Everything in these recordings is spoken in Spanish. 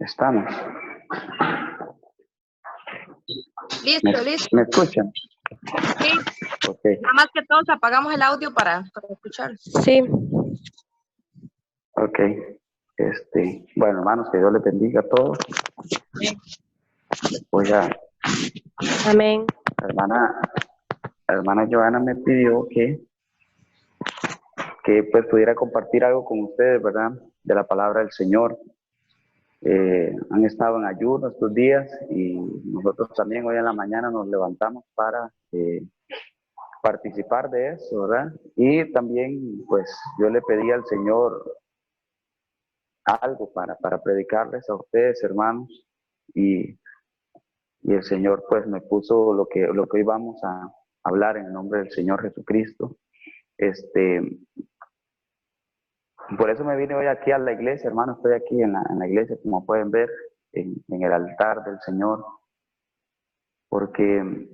Estamos. Listo. ¿Me escuchan? Sí. Okay. Nada más que todos apagamos el audio para escuchar. Sí. Ok. Bueno, hermanos, que Dios les bendiga a todos. Voy a... Amén. La hermana Joana me pidió que pues pudiera compartir algo con ustedes, ¿verdad? De la palabra del Señor. Han estado en ayuno estos días y nosotros también hoy en la mañana nos levantamos para participar de eso, ¿verdad? Y también, pues, yo le pedí al Señor algo para predicarles a ustedes, hermanos, y el Señor, pues, me puso lo que hoy vamos a hablar en el nombre del Señor Jesucristo. Por eso me vine hoy aquí a la iglesia, hermano. Estoy aquí en la iglesia, como pueden ver, en el altar del Señor. Porque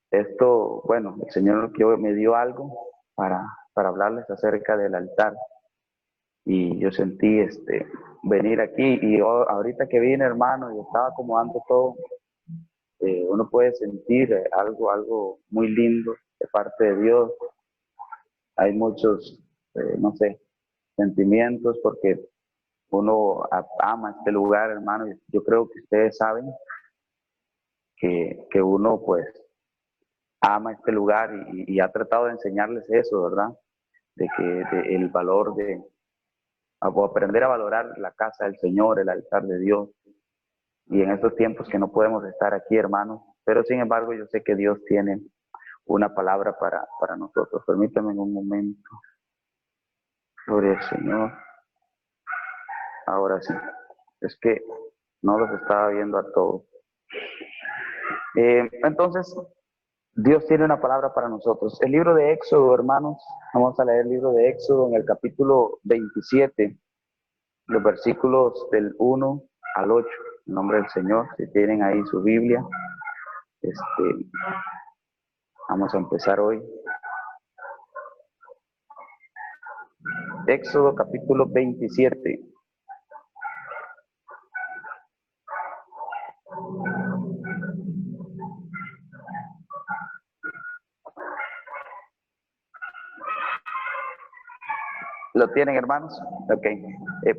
esto, bueno, el Señor me dio algo para hablarles acerca del altar. Y yo sentí venir aquí. Y yo, ahorita que vine, hermano, y estaba acomodando todo, uno puede sentir algo muy lindo de parte de Dios. Hay muchos, no sé, sentimientos porque uno ama este lugar, hermano. Y yo creo que ustedes saben que uno pues ama este lugar y ha tratado de enseñarles eso, ¿verdad? El valor de aprender a valorar la casa del Señor, el altar de Dios. Y en estos tiempos que no podemos estar aquí, hermanos, pero sin embargo yo sé que Dios tiene una palabra para nosotros. Permítanme un momento. Gloria al Señor. Ahora sí. Es que no los estaba viendo a todos. Entonces, Dios tiene una palabra para nosotros. El libro de Éxodo, hermanos, vamos a leer el libro de Éxodo en el capítulo 27, los versículos del 1 al 8, en nombre del Señor. Si tienen ahí su Biblia, vamos a empezar hoy. Éxodo capítulo 27. ¿Lo tienen, hermanos? Ok.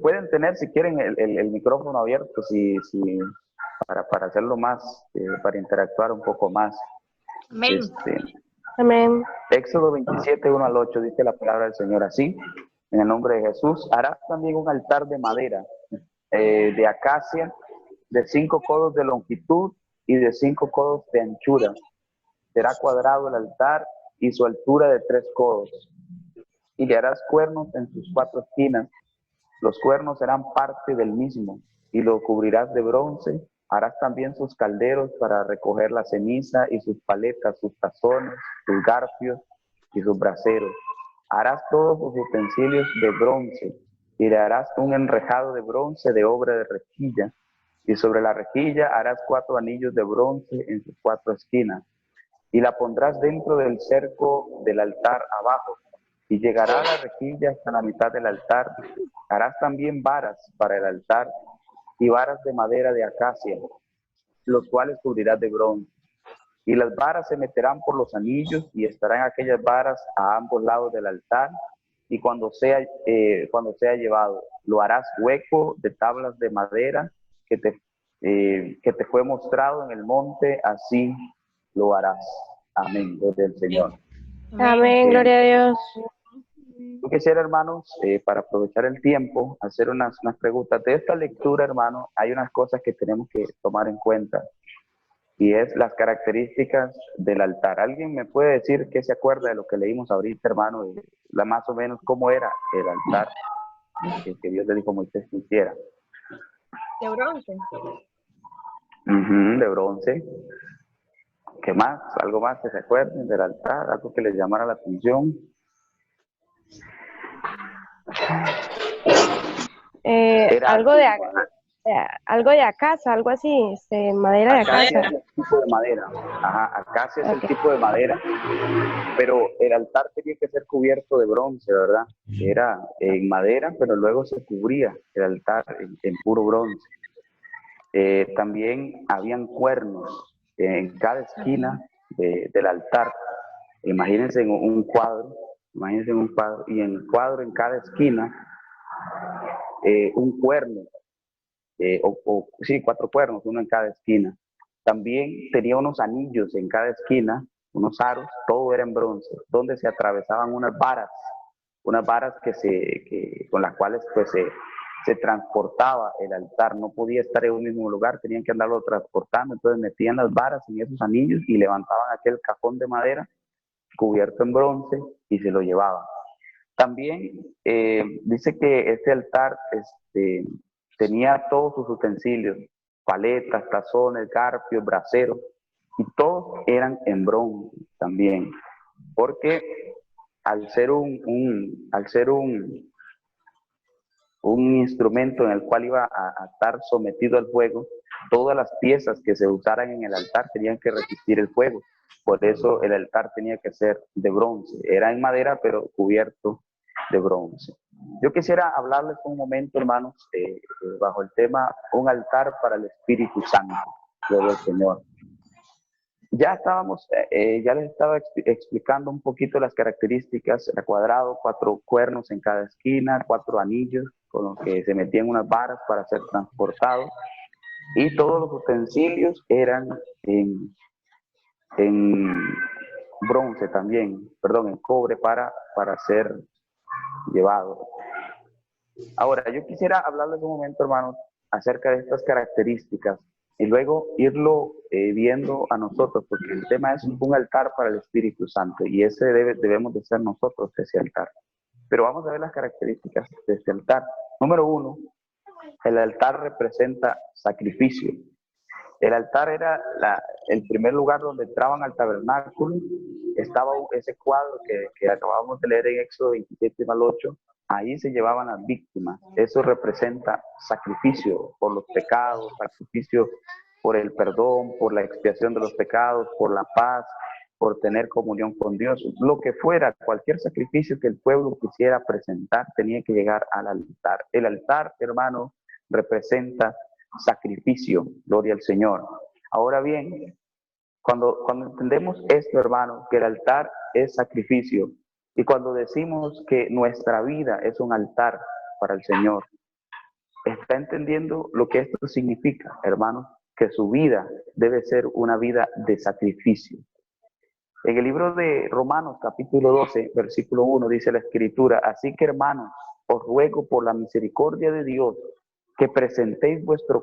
Pueden tener, si quieren, el micrófono abierto, para hacerlo más, para interactuar un poco más. Amén. Amén. Éxodo 27, 1 al 8, dice la palabra del Señor así, en el nombre de Jesús. Harás también un altar de madera, de acacia, de 5 codos de longitud y de 5 codos de anchura. Será cuadrado el altar y su altura de 3 codos. Y le harás cuernos en sus 4 esquinas. Los cuernos serán parte del mismo, y lo cubrirás de bronce. Harás también sus calderos para recoger la ceniza, y sus paletas, sus tazones, sus garfios y sus braseros. Harás todos sus utensilios de bronce, y le harás un enrejado de bronce de obra de rejilla. Y sobre la rejilla harás 4 anillos de bronce en sus 4 esquinas. Y la pondrás dentro del cerco del altar abajo, y llegará a la rejilla hasta la mitad del altar. Harás también varas para el altar y varas de madera de acacia, los cuales cubrirás de bronce. Y las varas se meterán por los anillos y estarán aquellas varas a ambos lados del altar. Y cuando sea llevado, lo harás hueco de tablas de madera que te fue mostrado en el monte, así lo harás. Amén. Gloria al Señor. Amén. Gloria a Dios. Yo quisiera, hermanos, para aprovechar el tiempo, hacer unas preguntas. De esta lectura, hermano, hay unas cosas que tenemos que tomar en cuenta, y es las características del altar. ¿Alguien me puede decir qué se acuerda de lo que leímos ahorita, hermano? Más o menos cómo era el altar que Dios le dijo a Moisés que hiciera. De bronce. De bronce. ¿Qué más? ¿Algo más que se acuerden del altar? ¿Algo que les llamara la atención? Algo de acacia, algo así, madera de acacia. Es el tipo de madera. Ajá, acacia es el tipo de madera. Pero el altar tenía que ser cubierto de bronce, ¿verdad? Era en madera, pero luego se cubría el altar en puro bronce. También habían cuernos en cada esquina del altar. Imagínense en un cuadro, y en el cuadro en cada esquina, un cuerno, sí, 4 cuernos, uno en cada esquina. También tenía unos anillos en cada esquina, unos aros, todo era en bronce, donde se atravesaban unas varas con las cuales pues se transportaba el altar. No podía estar en un mismo lugar, tenían que andarlo transportando, entonces metían las varas en esos anillos y levantaban aquel cajón de madera cubierto en bronce y se lo llevaban. También dice que este altar tenía todos sus utensilios, paletas, tazones, garfios, braseros, y todos eran en bronce también, porque al ser un instrumento en el cual iba a estar sometido al fuego, todas las piezas que se usaran en el altar tenían que resistir el fuego. Por eso el altar tenía que ser de bronce. Era en madera, pero cubierto de bronce. Yo quisiera hablarles un momento, hermanos, bajo el tema un altar para el Espíritu Santo. Gloria al Señor. Ya les estaba explicando un poquito las características. Era cuadrado, 4 cuernos en cada esquina, 4 anillos con los que se metían unas varas para ser transportados, y todos los utensilios eran en bronce también, perdón, en cobre para ser llevados. Ahora, yo quisiera hablarles un momento, hermanos, acerca de estas características y luego irlo viendo a nosotros, porque el tema es un altar para el Espíritu Santo y ese debemos de ser nosotros, ese altar. Pero vamos a ver las características de este altar. Número 1, el altar representa sacrificio. El altar era el primer lugar donde entraban al tabernáculo. Estaba ese cuadro que acabamos de leer en Éxodo 27 al 8. Ahí se llevaban las víctimas. Eso representa sacrificio por los pecados, sacrificio por el perdón, por la expiación de los pecados, por la paz, por tener comunión con Dios. Lo que fuera, cualquier sacrificio que el pueblo quisiera presentar tenía que llegar al altar. El altar, hermano, representa sacrificio. Gloria al Señor. Ahora bien, cuando entendemos esto, hermano, que el altar es sacrificio, y cuando decimos que nuestra vida es un altar para el Señor, está entendiendo lo que esto significa, hermanos, que su vida debe ser una vida de sacrificio. En el libro de Romanos, capítulo 12, versículo 1, dice la Escritura: así que, hermanos, os ruego por la misericordia de Dios que presentéis vuestros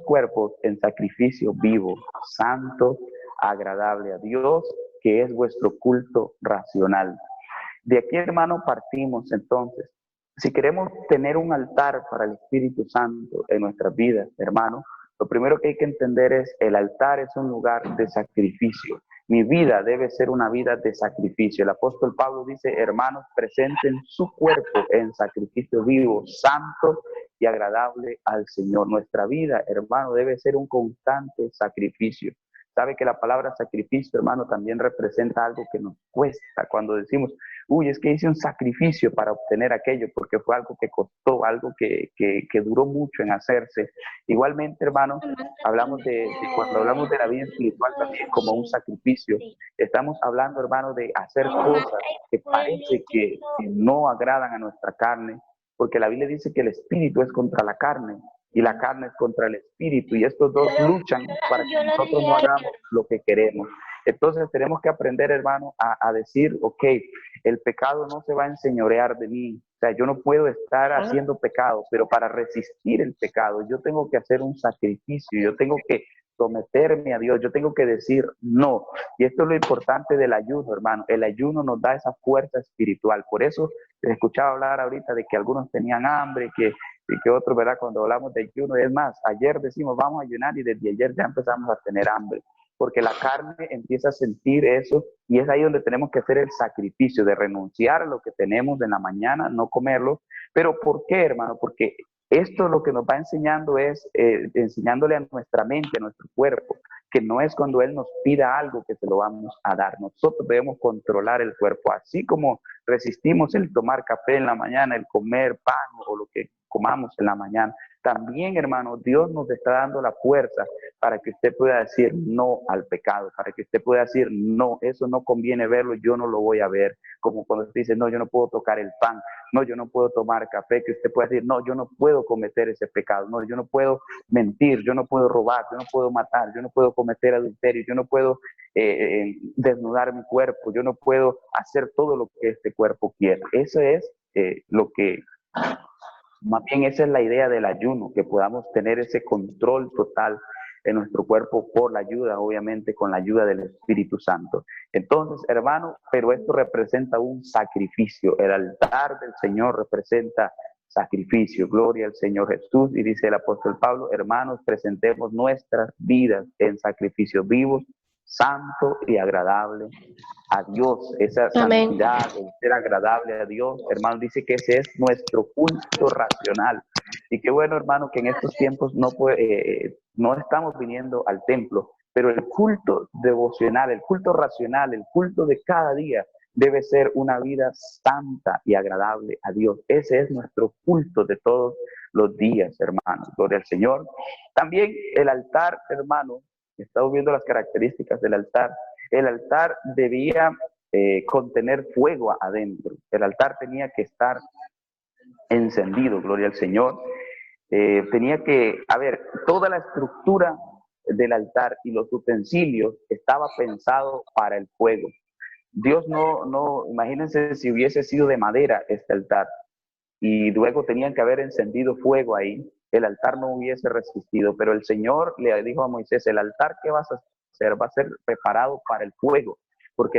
cuerpos en sacrificio vivo, santo, agradable a Dios, que es vuestro culto racional. De aquí, hermano, partimos entonces. Si queremos tener un altar para el Espíritu Santo en nuestras vidas, hermano, lo primero que hay que entender es: el altar es un lugar de sacrificio. Mi vida debe ser una vida de sacrificio. El apóstol Pablo dice: hermanos, presenten su cuerpo en sacrificio vivo, santo y agradable al Señor. Nuestra vida, hermano, debe ser un constante sacrificio. Sabe que la palabra sacrificio, hermano, también representa algo que nos cuesta. Cuando decimos, uy, es que hice un sacrificio para obtener aquello, porque fue algo que costó, algo que duró mucho en hacerse. Igualmente, hermano, cuando hablamos de la vida espiritual también como un sacrificio, estamos hablando, hermano, de hacer cosas que parece que no agradan a nuestra carne, porque la Biblia dice que el espíritu es contra la carne y la carne es contra el espíritu, y estos dos luchan para que nosotros no hagamos lo que queremos. Entonces tenemos que aprender, hermano, a decir, ok, el pecado no se va a enseñorear de mí. O sea, yo no puedo estar haciendo pecado, pero para resistir el pecado yo tengo que hacer un sacrificio, yo tengo que someterme a Dios, yo tengo que decir no. Y esto es lo importante del ayuno, hermano. El ayuno nos da esa fuerza espiritual. Por eso les escuchaba hablar ahorita de que algunos tenían hambre, y que otros, ¿verdad? Cuando hablamos de ayuno, es más, ayer decimos vamos a ayunar y desde ayer ya empezamos a tener hambre, porque la carne empieza a sentir eso, y es ahí donde tenemos que hacer el sacrificio de renunciar a lo que tenemos en la mañana, no comerlo. Pero ¿por qué, hermano? Porque esto lo que nos va enseñando es enseñándole a nuestra mente, a nuestro cuerpo, que no es cuando Él nos pida algo que se lo vamos a dar. Nosotros debemos controlar el cuerpo, así como resistimos el tomar café en la mañana, el comer pan o lo que comamos en la mañana. también, hermano, Dios nos está dando la fuerza para que usted pueda decir no al pecado, para que usted pueda decir no, eso no conviene verlo, yo no lo voy a ver. Como cuando usted dice, no, yo no puedo tocar el pan, no, yo no puedo tomar café, que usted pueda decir, no, yo no puedo cometer ese pecado, no, yo no puedo mentir, yo no puedo robar, yo no puedo matar, yo no puedo cometer adulterio, yo no puedo desnudar mi cuerpo, yo no puedo hacer todo lo que este cuerpo quiere. Eso es lo que, más bien esa es la idea del ayuno, que podamos tener ese control total en nuestro cuerpo por la ayuda, obviamente con la ayuda del Espíritu Santo. Entonces, hermano, pero esto representa un sacrificio. El altar del Señor representa sacrificio. Gloria al Señor Jesús. Y dice el apóstol Pablo, hermanos, presentemos nuestras vidas en sacrificios vivos, santo y agradable a Dios. Esa Amén. santidad, el ser agradable a Dios, hermano, dice que ese es nuestro culto racional. Y qué bueno, hermano, que en estos tiempos no estamos viniendo al templo, pero el culto devocional, el culto racional, el culto de cada día debe ser una vida santa y agradable a Dios. Ese es nuestro culto de todos los días, hermano. Gloria al Señor. También el altar, hermano, estamos viendo las características del altar. El altar debía contener fuego adentro. El altar tenía que estar encendido, gloria al Señor. Tenía que, toda la estructura del altar y los utensilios estaba pensado para el fuego. Dios imagínense si hubiese sido de madera este altar y luego tenían que haber encendido fuego ahí, el altar no hubiese resistido, pero el Señor le dijo a Moisés, el altar que vas a hacer va a ser preparado para el fuego, porque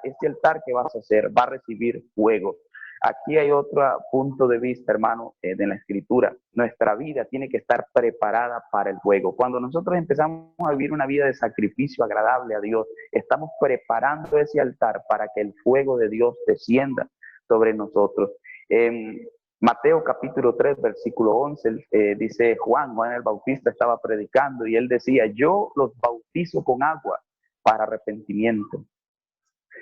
este altar que vas a hacer va a recibir fuego. Aquí hay otro punto de vista, hermano, de la Escritura. Nuestra vida tiene que estar preparada para el fuego. Cuando nosotros empezamos a vivir una vida de sacrificio agradable a Dios, estamos preparando ese altar para que el fuego de Dios descienda sobre nosotros. Mateo capítulo 3, versículo 11, dice Juan el Bautista estaba predicando y él decía, yo los bautizo con agua para arrepentimiento.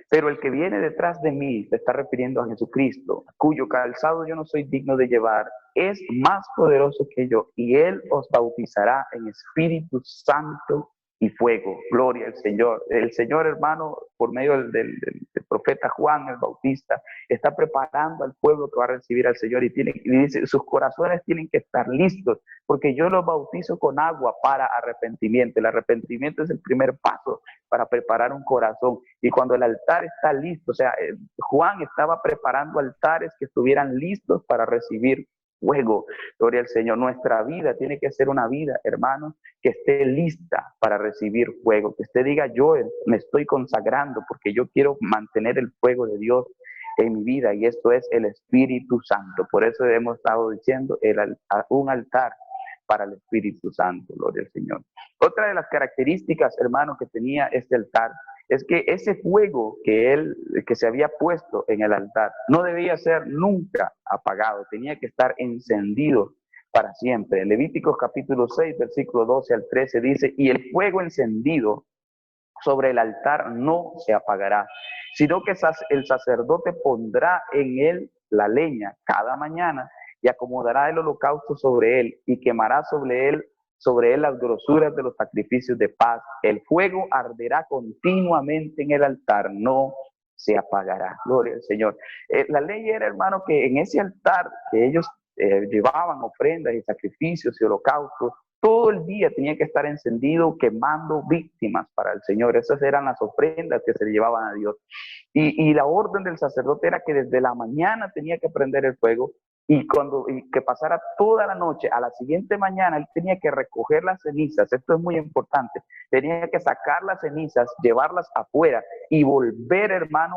Pero el que viene detrás de mí, se está refiriendo a Jesucristo, cuyo calzado yo no soy digno de llevar, es más poderoso que yo, y él os bautizará en Espíritu Santo y fuego. Gloria al Señor. El Señor, hermano, por medio del profeta Juan el Bautista, está preparando al pueblo que va a recibir al Señor y dice, sus corazones tienen que estar listos, porque yo los bautizo con agua para arrepentimiento. El arrepentimiento es el primer paso para preparar un corazón. Y cuando el altar está listo, Juan estaba preparando altares que estuvieran listos para recibir fuego. Gloria al Señor. Nuestra vida tiene que ser una vida, hermanos, que esté lista para recibir fuego. Que usted diga, yo me estoy consagrando porque yo quiero mantener el fuego de Dios en mi vida, y esto es el Espíritu Santo. Por eso hemos estado diciendo un altar para el Espíritu Santo. Gloria al Señor. Otra de las características, hermanos, que tenía este altar es que ese fuego que se había puesto en el altar no debía ser nunca apagado, tenía que estar encendido para siempre. Levíticos capítulo 6, versículo 12 al 13 dice, y el fuego encendido sobre el altar no se apagará, sino que el sacerdote pondrá en él la leña cada mañana y acomodará el holocausto sobre él y quemará sobre él las grosuras de los sacrificios de paz. El fuego arderá continuamente en el altar, no se apagará. Gloria al Señor. La ley era, hermano, que en ese altar que ellos llevaban ofrendas y sacrificios y holocaustos, todo el día tenía que estar encendido quemando víctimas para el Señor. Esas eran las ofrendas que se le llevaban a Dios. Y la orden del sacerdote era que desde la mañana tenía que prender el fuego y que pasara toda la noche. A la siguiente mañana él tenía que recoger las cenizas. Esto es muy importante. Tenía que sacar las cenizas, llevarlas afuera y volver, hermano,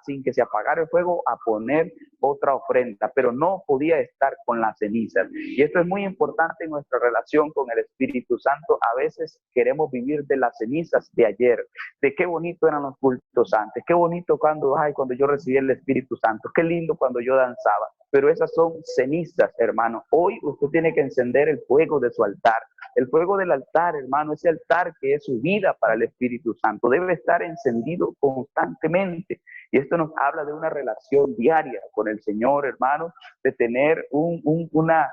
sin que se apagara el fuego, a poner otra ofrenda, pero no podía estar con las cenizas. Y esto es muy importante en nuestra relación con el Espíritu Santo. A veces queremos vivir de las cenizas de ayer, de qué bonito eran los cultos antes, qué bonito cuando yo recibí el Espíritu Santo, qué lindo cuando yo danzaba, pero esas son cenizas, hermano. Hoy usted tiene que encender el fuego de su altar. El fuego del altar, hermano, ese altar que es su vida para el Espíritu Santo, debe estar encendido constantemente. Y esto nos habla de una relación diaria con el Señor, hermano, de tener una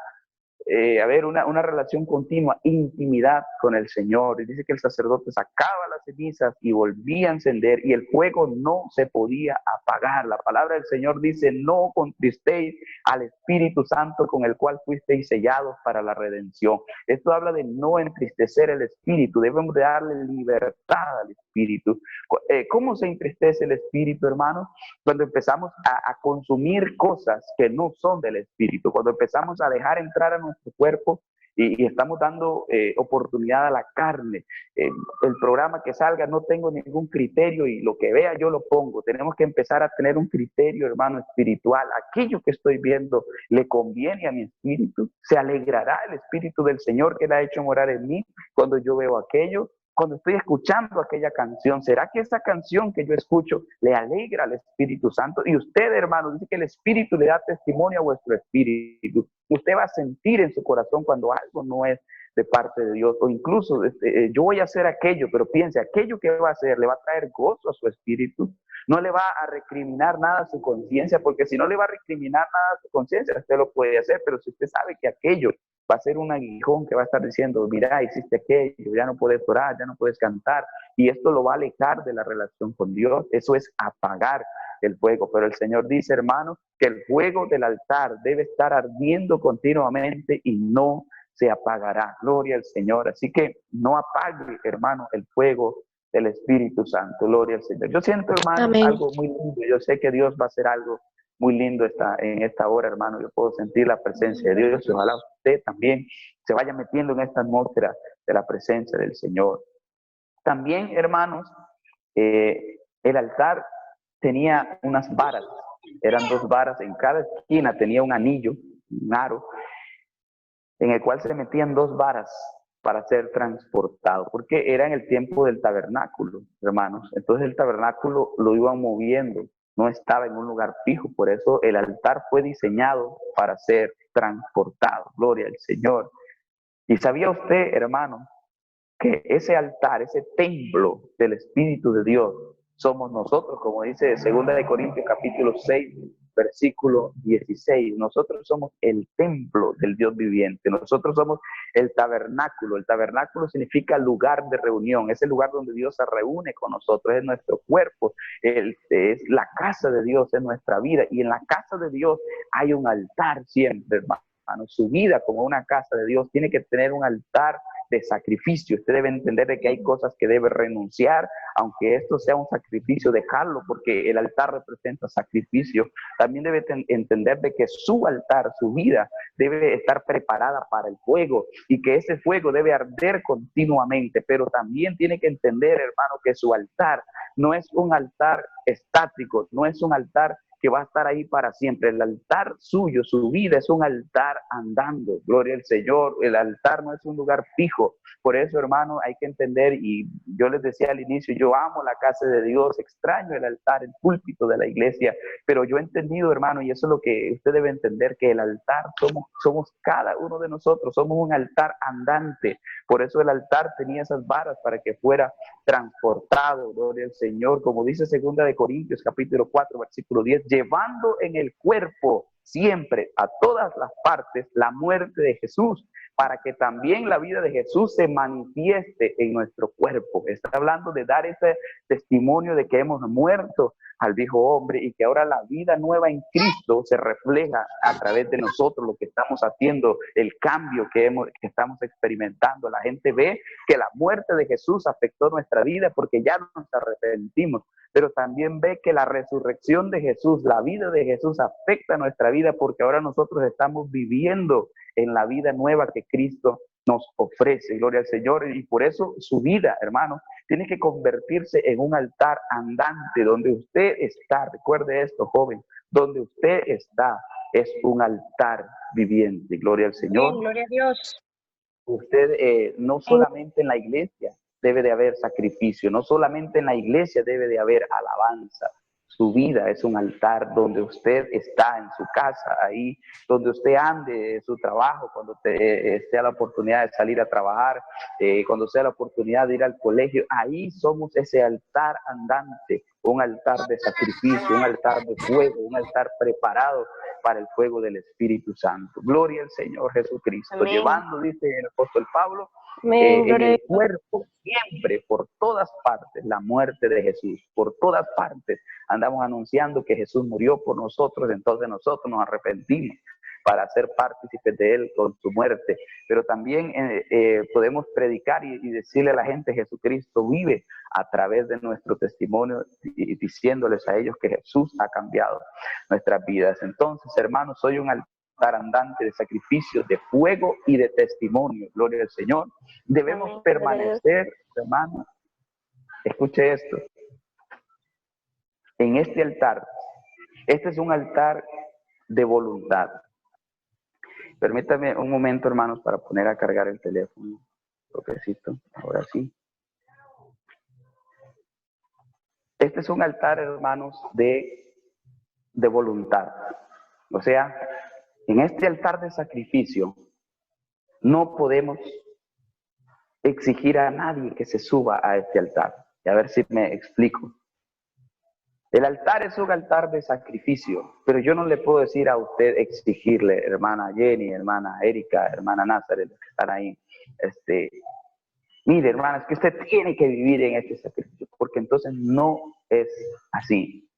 haber una relación continua, intimidad con el Señor. Y dice que el sacerdote sacaba las cenizas y volvía a encender y el fuego no se podía apagar. La palabra del Señor dice, no contristéis al Espíritu Santo con el cual fuisteis sellados para la redención. Esto habla de no entristecer el Espíritu, debemos de darle libertad al Espíritu. ¿Cómo se entristece el Espíritu, hermanos? Cuando empezamos a consumir cosas que no son del Espíritu, cuando empezamos a dejar entrar a nuestro cuerpo y estamos dando oportunidad a la carne. El programa que salga no tengo ningún criterio y lo que vea yo lo pongo. Tenemos que empezar a tener un criterio, hermano, espiritual. Aquello que estoy viendo le conviene a mi espíritu. Se alegrará el Espíritu del Señor que le ha hecho morar en mí cuando yo veo aquello. Cuando estoy escuchando aquella canción, ¿será que esa canción que yo escucho le alegra al Espíritu Santo? Y usted, hermano, dice que el Espíritu le da testimonio a vuestro espíritu. Usted va a sentir en su corazón cuando algo no es de parte de Dios, o incluso yo voy a hacer aquello, pero piense, aquello que va a hacer le va a traer gozo a su espíritu, no le va a recriminar nada a su conciencia, porque si no le va a recriminar nada a su conciencia, usted lo puede hacer, pero si usted sabe que aquello va a ser un aguijón que va a estar diciendo, mira, hiciste aquello, ya no puedes orar, ya no puedes cantar, y esto lo va a alejar de la relación con Dios, eso es apagar el fuego. Pero el Señor dice, hermano, que el fuego del altar debe estar ardiendo continuamente y no se apagará. Gloria al Señor. Así que no apague, hermano, el fuego del Espíritu Santo. Gloria al Señor. Yo siento, hermano, Amén. algo muy lindo. Yo sé que Dios va a hacer algo muy lindo en esta hora, hermano. Yo puedo sentir la presencia de Dios. Ojalá usted también se vaya metiendo en esta atmósfera de la presencia del Señor. También, hermanos, el altar tenía unas varas. Eran 2 varas. En cada esquina tenía un anillo, un aro, en el cual se metían 2 varas para ser transportado, porque era en el tiempo del tabernáculo, hermanos. Entonces el tabernáculo lo iban moviendo, no estaba en un lugar fijo, por eso el altar fue diseñado para ser transportado. Gloria al Señor. ¿Y sabía usted, hermano, que ese altar, ese templo del Espíritu de Dios, somos nosotros, como dice 2 Corintios capítulo 6, versículo 16? Nosotros somos el templo del Dios viviente, nosotros somos el tabernáculo. El tabernáculo significa lugar de reunión, es el lugar donde Dios se reúne con nosotros, es nuestro cuerpo, es la casa de Dios, es nuestra vida, y en la casa de Dios hay un altar siempre, hermano. Su vida como una casa de Dios tiene que tener un altar de sacrificio. Usted debe entender de que hay cosas que debe renunciar, aunque esto sea un sacrificio, dejarlo, porque el altar representa sacrificio. También debe entender de que su altar, su vida, debe estar preparada para el fuego y que ese fuego debe arder continuamente, pero también tiene que entender, hermano, que su altar no es un altar estático, no es un altar que va a estar ahí para siempre. El altar suyo, su vida, es un altar andando. Gloria al Señor. El altar no es un lugar fijo. Por eso, hermano, hay que entender, y yo les decía al inicio, yo amo la casa de Dios, extraño el altar, el púlpito de la iglesia, pero yo he entendido, hermano, y eso es lo que usted debe entender, que el altar somos cada uno de nosotros, somos un altar andante. Por eso el altar tenía esas varas para que fuera transportado, gloria al Señor, como dice 2 Corintios capítulo 4, versículo 10, llevando en el cuerpo siempre a todas las partes la muerte de Jesús, para que también la vida de Jesús se manifieste en nuestro cuerpo. Está hablando de dar ese testimonio de que hemos muerto al viejo hombre y que ahora la vida nueva en Cristo se refleja a través de nosotros, lo que estamos haciendo, el cambio que estamos experimentando. La gente ve que la muerte de Jesús afectó nuestra vida porque ya nos arrepentimos, pero también ve que la resurrección de Jesús, la vida de Jesús afecta nuestra vida porque ahora nosotros estamos viviendo en la vida nueva que Cristo nos ofrece. Gloria al Señor. Y por eso su vida, hermano, tiene que convertirse en un altar andante donde usted está. Recuerde esto, joven, donde usted está es un altar viviente. Gloria al Señor. Bien, gloria a Dios. Usted no solamente en la iglesia debe de haber sacrificio, no solamente en la iglesia debe de haber alabanza. Su vida es un altar donde usted está en su casa, ahí donde usted ande en su trabajo, cuando sea la oportunidad de salir a trabajar, cuando sea la oportunidad de ir al colegio, ahí somos ese altar andante, un altar de sacrificio, un altar de fuego, un altar preparado para el fuego del Espíritu Santo. Gloria al Señor Jesucristo. Amén. Llevando, dice el apóstol Pablo, Amén, en gloria a el Dios. cuerpo siempre, por todas partes, la muerte de Jesús. Por todas partes andamos anunciando que Jesús murió por nosotros, entonces nosotros nos arrepentimos para ser partícipes de Él con su muerte. Pero también podemos predicar y decirle a la gente, Jesucristo vive a través de nuestro testimonio y diciéndoles a ellos que Jesús ha cambiado nuestras vidas. Entonces, hermanos, soy un altar andante de sacrificios, de fuego y de testimonio. Gloria al Señor. Debemos Amén, permanecer, hermanos, escuche esto, en este altar. Este es un altar de voluntad. Permítame un momento, hermanos, para poner a cargar el teléfono. Toquecito, ahora sí. Este es un altar, hermanos, de voluntad. O sea, en este altar de sacrificio no podemos exigir a nadie que se suba a este altar. Y a ver si me explico. El altar es un altar de sacrificio, pero yo no le puedo decir a usted, exigirle, hermana Jenny, hermana Erika, hermana Nazaret, que están ahí, mire, hermana, es que usted tiene que vivir en este sacrificio, porque entonces no es así.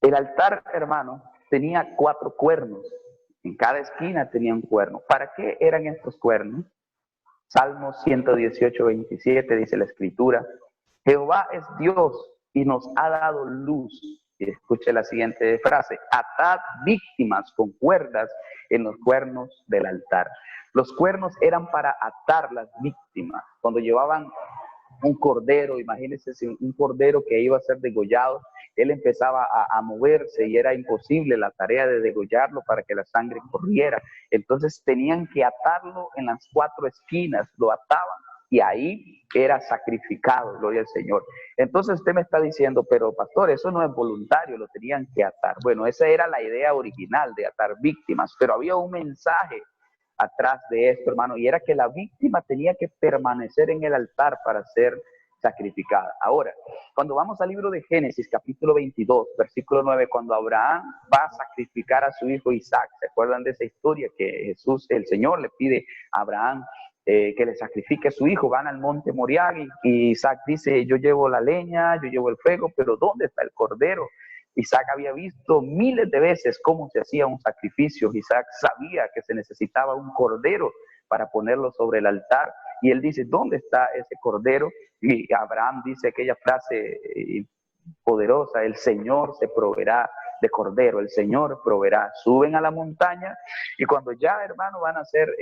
El altar, hermano, tenía 4 cuernos. En cada esquina tenía un cuerno. ¿Para qué eran estos cuernos? Salmo 118, 27 dice la Escritura: Jehová es Dios y nos ha dado luz. Y escuche la siguiente frase: atad víctimas con cuerdas en los cuernos del altar. Los cuernos eran para atar las víctimas. Cuando llevaban un cordero, imagínense un cordero que iba a ser degollado, él empezaba a moverse y era imposible la tarea de degollarlo para que la sangre corriera. Entonces tenían que atarlo en las 4 esquinas, lo ataban y ahí era sacrificado, gloria al Señor. Entonces usted me está diciendo, pero pastor, eso no es voluntario, lo tenían que atar. Bueno, esa era la idea original de atar víctimas, pero había un mensaje atrás de esto, hermano, y era que la víctima tenía que permanecer en el altar para ser sacrificada. Ahora, cuando vamos al libro de Génesis, capítulo 22, versículo 9, cuando Abraham va a sacrificar a su hijo Isaac, ¿se acuerdan de esa historia que Jesús, el Señor, le pide a Abraham que le sacrifique a su hijo? Van al monte Moriah y Isaac dice, yo llevo la leña, yo llevo el fuego, pero ¿dónde está el cordero? Isaac había visto miles de veces cómo se hacía un sacrificio. Isaac sabía que se necesitaba un cordero para ponerlo sobre el altar. Y él dice, ¿dónde está ese cordero? Y Abraham dice aquella frase poderosa: el Señor se proveerá de cordero, el Señor proveerá. Suben a la montaña y cuando ya, hermano, van a hacer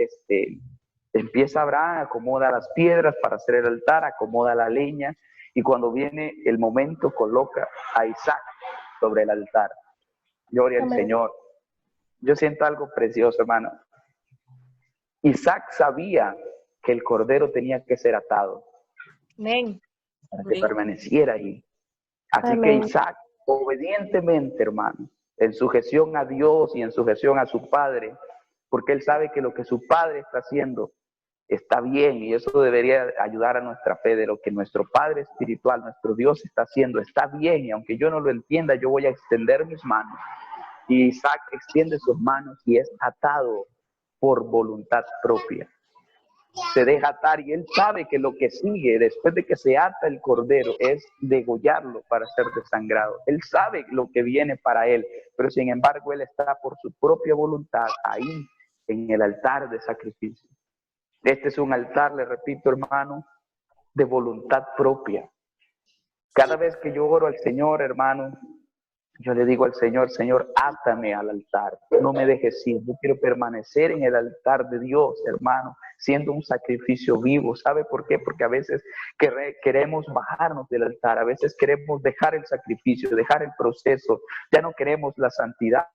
empieza Abraham, acomoda las piedras para hacer el altar, acomoda la leña, y cuando viene el momento coloca a Isaac sobre el altar. Gloria al Señor. Yo siento algo precioso, hermano. Isaac sabía que el cordero tenía que ser atado. Amén. Para que permaneciera ahí. Así Amén. que Isaac, obedientemente, hermano, en sujeción a Dios y en sujeción a su padre, porque él sabe que lo que su padre está haciendo está bien, y eso debería ayudar a nuestra fe, de lo que nuestro Padre espiritual, nuestro Dios está haciendo, está bien, y aunque yo no lo entienda, yo voy a extender mis manos. Y Isaac extiende sus manos y es atado por voluntad propia. Se deja atar y él sabe que lo que sigue después de que se ata el cordero es degollarlo para ser desangrado. Él sabe lo que viene para él, pero sin embargo él está por su propia voluntad ahí en el altar de sacrificio. Este es un altar, le repito, hermano, de voluntad propia. Cada vez que yo oro al Señor, hermano, yo le digo al Señor, Señor, átame al altar, no me dejes ir. Yo quiero permanecer en el altar de Dios, hermano, siendo un sacrificio vivo. ¿Sabe por qué? Porque a veces queremos bajarnos del altar, a veces queremos dejar el sacrificio, dejar el proceso, ya no queremos la santidad.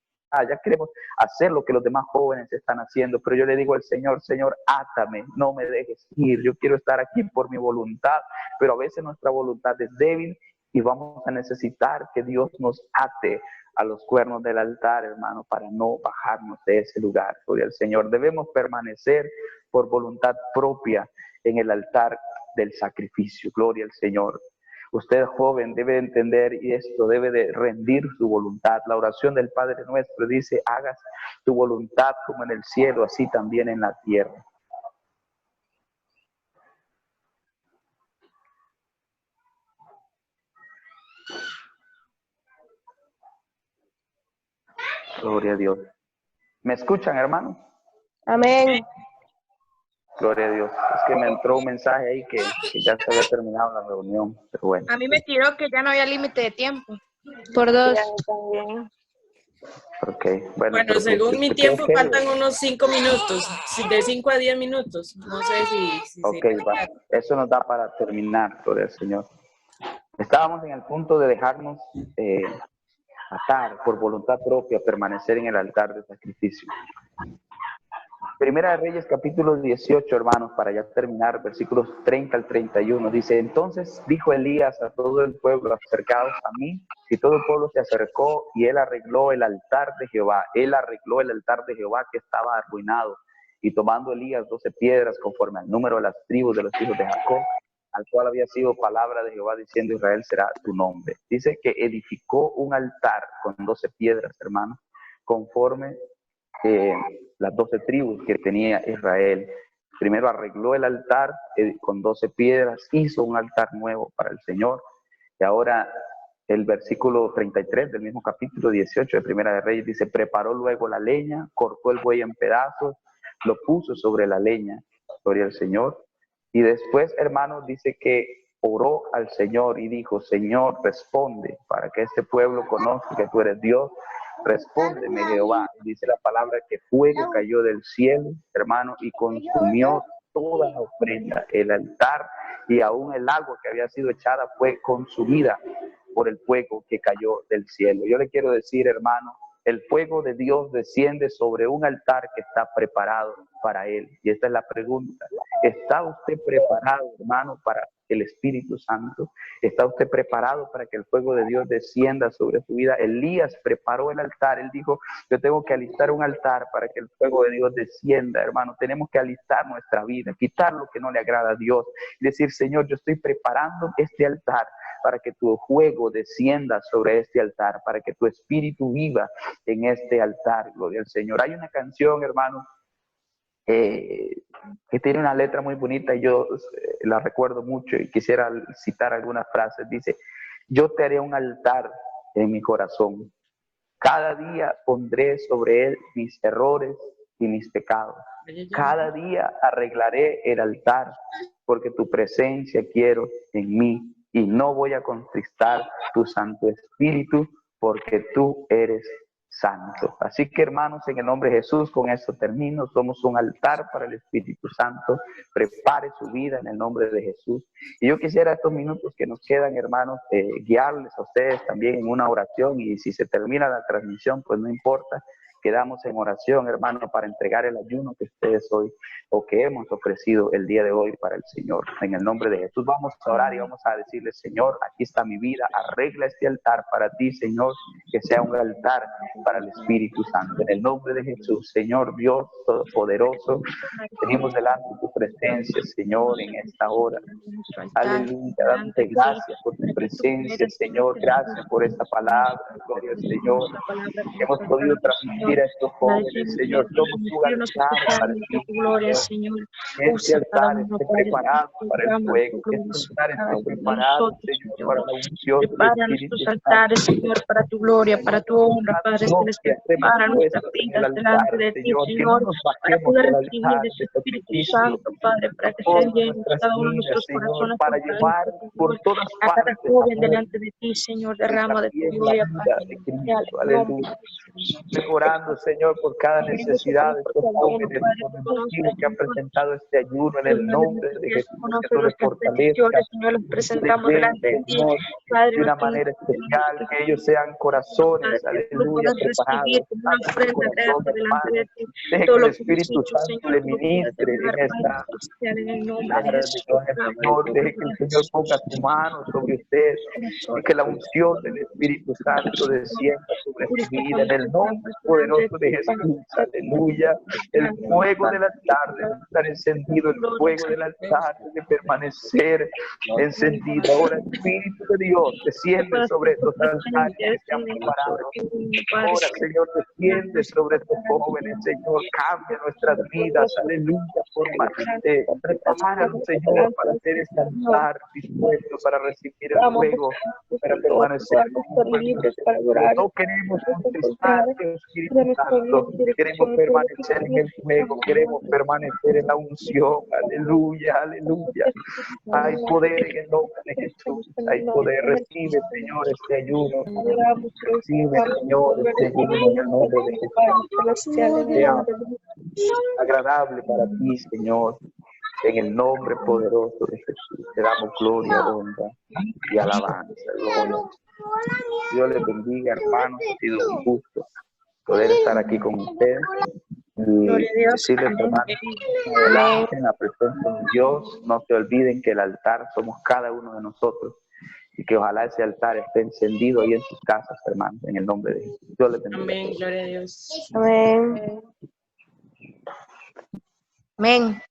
Ya queremos hacer lo que los demás jóvenes están haciendo, pero yo le digo al Señor, Señor, átame, no me dejes ir. Yo quiero estar aquí por mi voluntad, pero a veces nuestra voluntad es débil y vamos a necesitar que Dios nos ate a los cuernos del altar, hermano, para no bajarnos de ese lugar. Gloria al Señor. Debemos permanecer por voluntad propia en el altar del sacrificio. Gloria al Señor. Usted, joven, debe entender y esto, debe de rendir su voluntad. La oración del Padre Nuestro dice, hagas tu voluntad como en el cielo, así también en la tierra. Gloria a Dios. ¿Me escuchan, hermanos? Amén. Gloria a Dios. Es que me entró un mensaje ahí que ya se había terminado la reunión, pero bueno. A mí me tiró que ya no había límite de tiempo. Por dos. Ok, bueno, Bueno, pero según mi tiempo ok, faltan unos 5 minutos, de 5 a 10 minutos. No sé si ok, va. Eso nos da para terminar, gloria al Señor. Estábamos en el punto de dejarnos atar por voluntad propia, permanecer en el altar de sacrificio. Primera de Reyes, capítulo 18, hermanos, para ya terminar, versículos 30 al 31, dice, entonces dijo Elías a todo el pueblo, acercaos a mí, y todo el pueblo se acercó, y él arregló el altar de Jehová, que estaba arruinado, y tomando Elías 12 piedras, conforme al número de las tribus de los hijos de Jacob, al cual había sido palabra de Jehová, diciendo, Israel será tu nombre. Dice que edificó un altar con 12 piedras, hermanos, conforme las 12 tribus que tenía Israel. Primero arregló el altar con 12 piedras, hizo un altar nuevo para el Señor. Y ahora el versículo 33 del mismo capítulo 18 de Primera de Reyes dice, preparó luego la leña, cortó el buey en pedazos, lo puso sobre la leña, gloria al Señor. Y después, hermanos, dice que oró al Señor y dijo, Señor, responde para que este pueblo conozca que tú eres Dios. Respóndeme, Jehová. Dice la palabra que fuego cayó del cielo, hermano, y consumió toda la ofrenda, el altar, y aún el agua que había sido echada fue consumida por el fuego que cayó del cielo. Yo le quiero decir, hermano, el fuego de Dios desciende sobre un altar que está preparado para él. Y esta es la pregunta. ¿Está usted preparado, hermano, para el Espíritu Santo? ¿Está usted preparado para que el fuego de Dios descienda sobre su vida? Elías preparó el altar. Él dijo, yo tengo que alistar un altar para que el fuego de Dios descienda, hermano. Tenemos que alistar nuestra vida, quitar lo que no le agrada a Dios. Y decir, Señor, yo estoy preparando este altar para que tu fuego descienda sobre este altar, para que tu espíritu viva en este altar, gloria al Señor. Hay una canción, hermano, que tiene una letra muy bonita y yo la recuerdo mucho y quisiera citar algunas frases. Dice, yo te haré un altar en mi corazón. Cada día pondré sobre él mis errores y mis pecados. Cada día arreglaré el altar porque tu presencia quiero en mí y no voy a contristar tu Santo Espíritu porque tú eres santo. Así que, hermanos, en el nombre de Jesús, con esto termino. Somos un altar para el Espíritu Santo. Prepare su vida en el nombre de Jesús. Y yo quisiera estos minutos que nos quedan, hermanos, guiarles a ustedes también en una oración. Y si se termina la transmisión, pues no importa. Quedamos en oración, hermano, para entregar el ayuno que ustedes hoy o que hemos ofrecido el día de hoy para el Señor. En el nombre de Jesús vamos a orar y vamos a decirle, Señor, aquí está mi vida, arregla este altar para ti, Señor, que sea un altar para el Espíritu Santo. En el nombre de Jesús, Señor Dios Todopoderoso, venimos delante de tu presencia, Señor, en esta hora. Aleluya, dándote gracias por tu presencia, Señor, gracias por esta palabra, gloria al Señor. Hemos podido transmitir a estos jóvenes, Señor, somos tu altar para ti, Gloria, Señor. este altar esté preparado para el fuego, que este altar esté preparado, Señor, para la unción del Prepara Espíritu nuestros Santo. altares, Señor, para tu gloria, para tu honra, Padre Celestial. Prepara nuestras vidas delante de ti, Señor, para poder recibir de tu Espíritu Santo, Padre, para que sean llenos cada uno de nuestros corazones, para llevar por todas a cada partes joven delante de ti, Señor, derrama de tu gloria, Padre de Celestial. Cristo, aleluya. Estoy orando, Señor, por cada necesidad de estos jóvenes, por el motivo que han presentado este ayuno en el nombre de Jesús, que tú les fortalezca, Señor, los presentamos les delante den, de ti, Señor, Padre, de una manera especial, que ellos sean corazones, aleluya, preparados, recibir una ofrenda grande delante de ti. deje Todo que el lo que hemos Espíritu hecho, Santo Señor, le tú lo puedes ministre dar, en Padre esta Celestial, en el nombre de tarde, Jesús. Señor, deje que el Señor ponga su mano sobre usted y que la unción del Espíritu Santo descienda sobre su vida, en el nombre poderoso de Jesús, aleluya. El fuego del altar debe estar encendido, el fuego del altar debe permanecer encendido. Ahora, Espíritu de Dios, desciende sobre estos altares que se han preparado. Ahora, Señor, desciende sobre estos jóvenes, Señor, cambia nuestras vidas, aleluya, prepáranos, Señor, para hacer este altar dispuesto para recibir el fuego, para permanecer con fuego. No queremos contestarte, Espíritu Santo, queremos permanecer en el fuego, queremos permanecer en la unción, aleluya, aleluya. Hay poder en el nombre de Jesús, hay poder, recibe, Señor, este ayuno, recibe, Señor, este ayuno en el nombre de Jesús. Sea agradable para ti, Señor, en el nombre poderoso de Jesús. Te damos gloria, honra y alabanza. Gloria. Dios les bendiga, hermanos. Ha sido un gusto poder estar aquí con ustedes y decirles, hermanos, adelante en la presencia de Dios. No se olviden que el altar somos cada uno de nosotros y que ojalá ese altar esté encendido ahí en sus casas, hermanos, en el nombre de Jesús. Dios les bendiga. Amén, gloria a Dios. Amén. Amén.